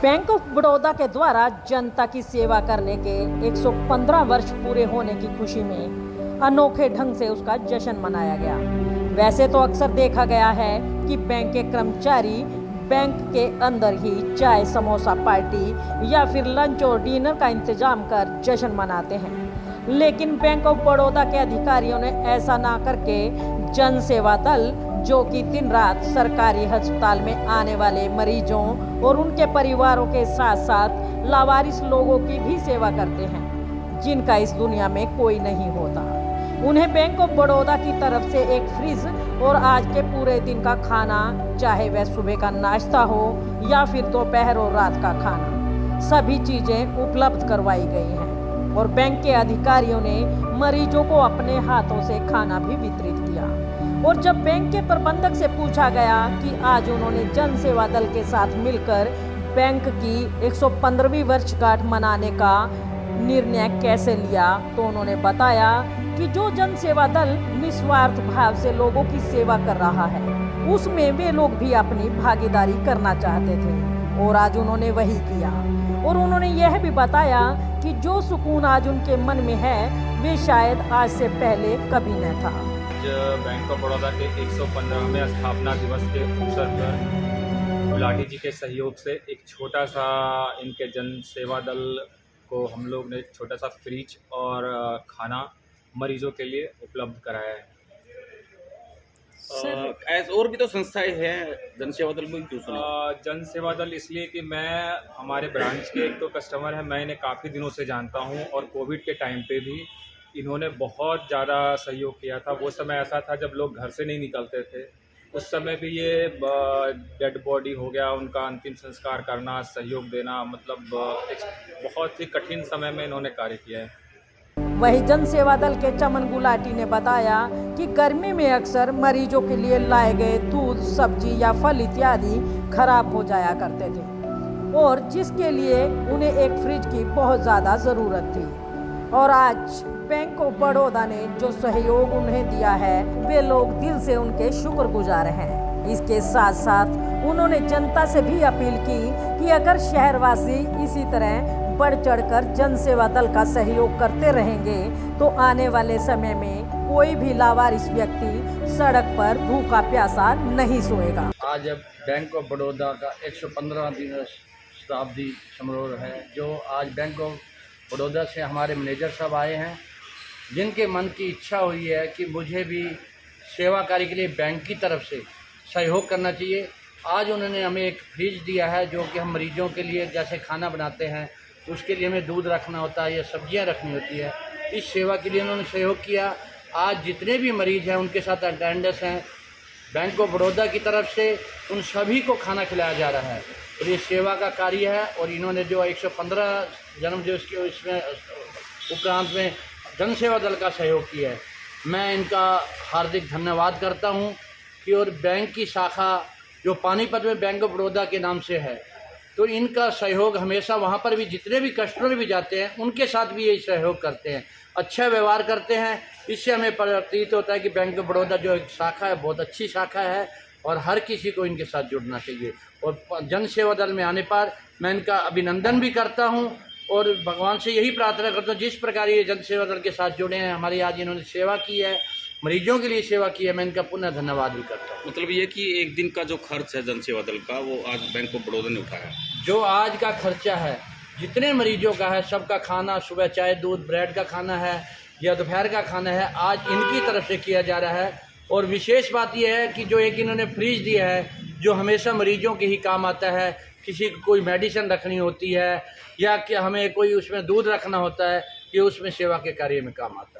Bank of Baroda के द्वारा जनता की सेवा करने के 115 वर्ष पूरे होने की खुशी में अनोखे ढंग से उसका जश्न मनाया गया। वैसे तो अक्सर देखा गया है कि बैंक के कर्मचारी बैंक के अंदर ही चाय समोसा पार्टी या फिर लंच और डिनर का इंतजाम कर जश्न मनाते हैं, लेकिन बैंक ऑफ बड़ौदा के अधिकारियों ने ऐसा ना करके जन सेवा दल, जो कि दिन रात सरकारी अस्पताल में आने वाले मरीजों और उनके परिवारों के साथ साथ लावारिस लोगों की भी सेवा करते हैं, जिनका इस दुनिया में कोई नहीं होता, उन्हें बैंक ऑफ बड़ौदा की तरफ से एक फ्रिज और आज के पूरे दिन का खाना, चाहे वह सुबह का नाश्ता हो या फिर दोपहर और रात का खाना, सभी चीजें उपलब्ध करवाई गई हैं। और बैंक के अधिकारियों ने मरीजों को अपने हाथों से खाना भी वितरित किया। और जब बैंक के प्रबंधक से पूछा गया कि आज उन्होंने जन सेवा दल के साथ मिलकर बैंक की 115वीं वर्षगांठ मनाने का निर्णय कैसे लिया, तो उन्होंने बताया कि जो जन सेवा दल निस्वार्थ भाव से लोगों की सेवा कर रहा है, उसमें वे लोग भी अपनी भागीदारी करना चाहते थे और आज उन्होंने वही किया। और उन्होंने यह भी बताया कि जो सुकून आज उनके मन में है वे शायद आज से पहले कभी न था। बैंक ऑफ बड़ौदा के 115वें स्थापना दिवस के अवसर पर गुलाटी जी के सहयोग से एक छोटा सा इनके जन सेवा दल को हम लोग ने एक छोटा सा फ्रिज और खाना मरीजों के लिए उपलब्ध कराया है। और भी तो संस्थाएं हैं, जन सेवा दल में क्यों सुना? जन सेवा दल इसलिए कि मैं हमारे ब्रांच के एक तो कस्टमर है, मैं इन्हें काफ़ी दिनों से जानता हूं और कोविड के टाइम पे भी इन्होंने बहुत ज़्यादा सहयोग किया था। वो समय ऐसा था जब लोग घर से नहीं निकलते थे, उस समय भी ये डेड बॉडी हो गया उनका अंतिम संस्कार करना, सहयोग देना, मतलब एक बहुत ही कठिन समय में इन्होंने कार्य किया है। वही जन सेवा दल के चमन गुलाटी ने बताया कि गर्मी में अक्सर मरीजों के लिए लाए गए दूध, सब्जी या फल इत्यादि खराब हो जाया करते थे और जिसके लिए उन्हें एक फ्रिज की बहुत ज़्यादा ज़रूरत थी। और आज बैंक ऑफ बड़ौदा ने जो सहयोग उन्हें दिया है, वे लोग दिल से उनके शुक्रगुजार हैं। इसके साथ साथ उन्होंने जनता से भी अपील की कि अगर शहरवासी इसी तरह बढ़ चढ़कर जन सेवा दल का सहयोग करते रहेंगे तो आने वाले समय में कोई भी लावारिस व्यक्ति सड़क पर भूखा प्यासा नहीं सोएगा। आज बैंक ऑफ बड़ौदा का 115वां दिवस शताब्दी समारोह है, जो आज बैंक ऑफ बड़ौदा से हमारे मैनेजर साहब आए हैं, जिनके मन की इच्छा हुई है कि मुझे भी सेवा कार्य के लिए बैंक की तरफ से सहयोग करना चाहिए। आज उन्होंने हमें एक फ्रिज दिया है, जो कि हम मरीजों के लिए जैसे खाना बनाते हैं उसके लिए हमें दूध रखना होता है या सब्जियां रखनी होती है, इस सेवा के लिए उन्होंने सहयोग किया। आज जितने भी मरीज हैं उनके साथ अटेंडेंस हैं, बैंक ऑफ बड़ौदा की तरफ से उन सभी को खाना खिलाया जा रहा है और ये सेवा का कार्य है। और इन्होंने जो 115 जन्मदिवस के इसमें उपरांत में जन सेवा दल का सहयोग किया है, मैं इनका हार्दिक धन्यवाद करता हूँ कि और बैंक की शाखा जो पानीपत में बैंक ऑफ बड़ौदा के नाम से है, तो इनका सहयोग हमेशा वहाँ पर भी जितने भी कस्टमर भी जाते हैं उनके साथ भी यही सहयोग करते हैं, अच्छा व्यवहार करते हैं। इससे हमें प्रतीत होता है कि बैंक ऑफ बड़ौदा जो एक शाखा है बहुत अच्छी शाखा है और हर किसी को इनके साथ जुड़ना चाहिए। और जन सेवा दल में आने पर मैं इनका अभिनंदन भी करता हूँ और भगवान से यही प्रार्थना करता हूँ जिस प्रकार ये जन सेवा दल के साथ जुड़े हैं, हमारी आज इन्होंने सेवा की है, मरीजों के लिए सेवा की है, मैं इनका पुनः धन्यवाद भी करता हूँ। मतलब ये कि एक दिन का जो खर्च है जन सेवा दल का, वो आज बैंक ऑफ बड़ौदा ने उठाया। जो आज का खर्चा है जितने मरीजों का है, सबका खाना, सुबह चाय दूध ब्रेड का खाना है या दोपहर का खाना है, आज इनकी तरफ से किया जा रहा है। और विशेष बात यह है कि जो एक इन्होंने फ्रिज दिया है जो हमेशा मरीजों के ही काम आता है, किसी को कोई मेडिसिन रखनी होती है या कि हमें कोई उसमें दूध रखना होता है, ये उसमें सेवा के कार्य में काम आता है।